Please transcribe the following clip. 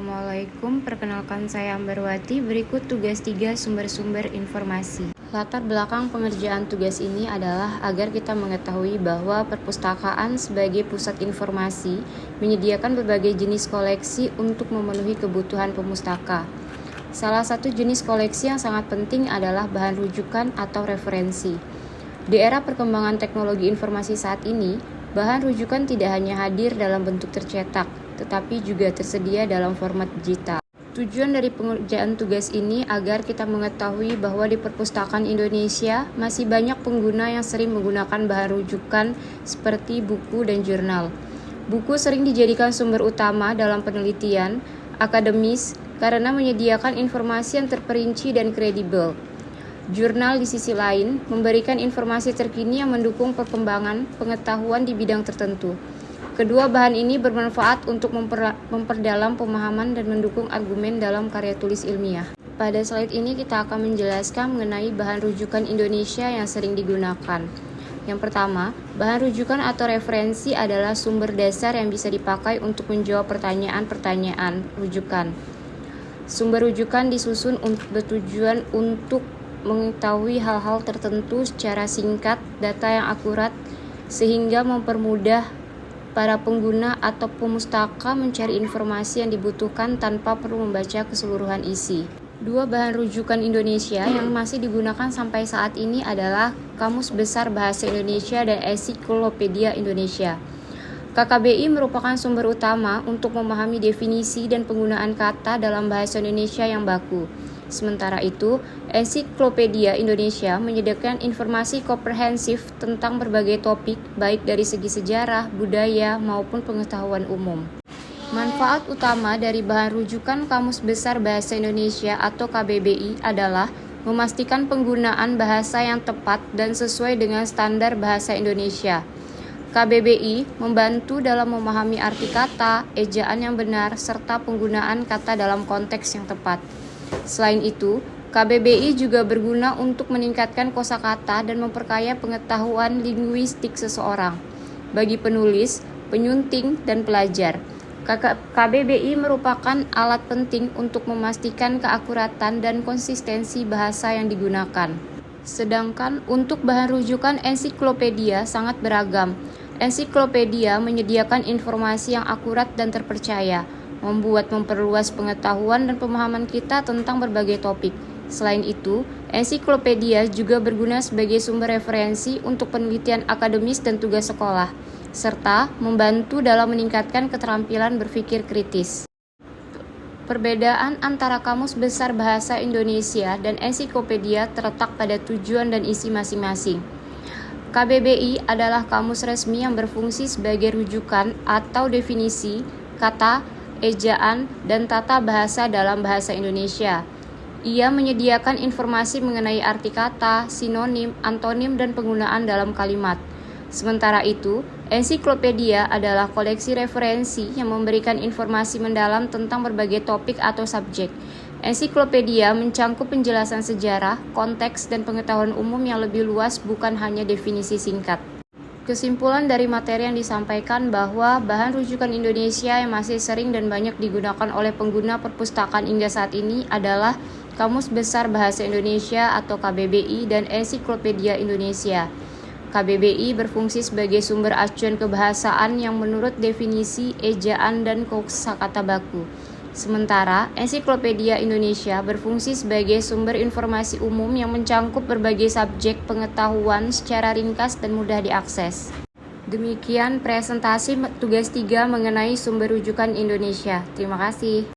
Assalamualaikum, perkenalkan saya Ambarwati. Berikut tugas 3 sumber-sumber informasi. Latar belakang pengerjaan tugas ini adalah agar kita mengetahui bahwa perpustakaan sebagai pusat informasi menyediakan berbagai jenis koleksi untuk memenuhi kebutuhan pemustaka. Salah satu jenis koleksi yang sangat penting adalah bahan rujukan atau referensi. Di era perkembangan teknologi informasi saat ini, bahan rujukan tidak hanya hadir dalam bentuk tercetak, tetapi juga tersedia dalam format digital. Tujuan dari pengerjaan tugas ini agar kita mengetahui bahwa di perpustakaan Indonesia masih banyak pengguna yang sering menggunakan bahan rujukan seperti buku dan jurnal. Buku sering dijadikan sumber utama dalam penelitian akademis karena menyediakan informasi yang terperinci dan kredibel. Jurnal di sisi lain memberikan informasi terkini yang mendukung perkembangan pengetahuan di bidang tertentu. Kedua bahan ini bermanfaat untuk memperdalam pemahaman dan mendukung argumen dalam karya tulis ilmiah. Pada slide ini kita akan menjelaskan mengenai bahan rujukan Indonesia yang sering digunakan. Yang pertama, bahan rujukan atau referensi adalah sumber dasar yang bisa dipakai untuk menjawab pertanyaan-pertanyaan rujukan. Sumber rujukan disusun bertujuan untuk mengetahui hal-hal tertentu secara singkat, data yang akurat, sehingga mempermudah para pengguna atau pemustaka mencari informasi yang dibutuhkan tanpa perlu membaca keseluruhan isi. Dua bahan rujukan Indonesia yang masih digunakan sampai saat ini adalah Kamus Besar Bahasa Indonesia dan Ensiklopedia Indonesia. KKBI merupakan sumber utama untuk memahami definisi dan penggunaan kata dalam bahasa Indonesia yang baku. Sementara itu, Ensiklopedia Indonesia menyediakan informasi komprehensif tentang berbagai topik, baik dari segi sejarah, budaya, maupun pengetahuan umum. Manfaat utama dari bahan rujukan Kamus Besar Bahasa Indonesia atau KBBI adalah memastikan penggunaan bahasa yang tepat dan sesuai dengan standar bahasa Indonesia. KBBI membantu dalam memahami arti kata, ejaan yang benar, serta penggunaan kata dalam konteks yang tepat. Selain itu, KBBI juga berguna untuk meningkatkan kosakata dan memperkaya pengetahuan linguistik seseorang. Bagi penulis, penyunting, dan pelajar, KBBI merupakan alat penting untuk memastikan keakuratan dan konsistensi bahasa yang digunakan. Sedangkan untuk bahan rujukan ensiklopedia sangat beragam. Ensiklopedia menyediakan informasi yang akurat dan terpercaya, memperluas pengetahuan dan pemahaman kita tentang berbagai topik. Selain itu, ensiklopedia juga berguna sebagai sumber referensi untuk penelitian akademis dan tugas sekolah, serta membantu dalam meningkatkan keterampilan berpikir kritis. Perbedaan antara Kamus Besar Bahasa Indonesia dan ensiklopedia terletak pada tujuan dan isi masing-masing. KBBI adalah kamus resmi yang berfungsi sebagai rujukan atau definisi kata, ejaan, dan tata bahasa dalam bahasa Indonesia. Ia menyediakan informasi mengenai arti kata, sinonim, antonim, dan penggunaan dalam kalimat. Sementara itu, ensiklopedia adalah koleksi referensi yang memberikan informasi mendalam tentang berbagai topik atau subjek. Ensiklopedia mencangkup penjelasan sejarah, konteks, dan pengetahuan umum yang lebih luas, bukan hanya definisi singkat. Kesimpulan dari materi yang disampaikan bahwa bahan rujukan Indonesia yang masih sering dan banyak digunakan oleh pengguna perpustakaan hingga saat ini adalah Kamus Besar Bahasa Indonesia atau KBBI dan Ensiklopedia Indonesia. KBBI berfungsi sebagai sumber acuan kebahasaan yang menurut definisi, ejaan, dan kosakata baku. Sementara Ensiklopedia Indonesia berfungsi sebagai sumber informasi umum yang mencangkup berbagai subjek pengetahuan secara ringkas dan mudah diakses. Demikian presentasi tugas 3 mengenai sumber rujukan Indonesia. Terima kasih.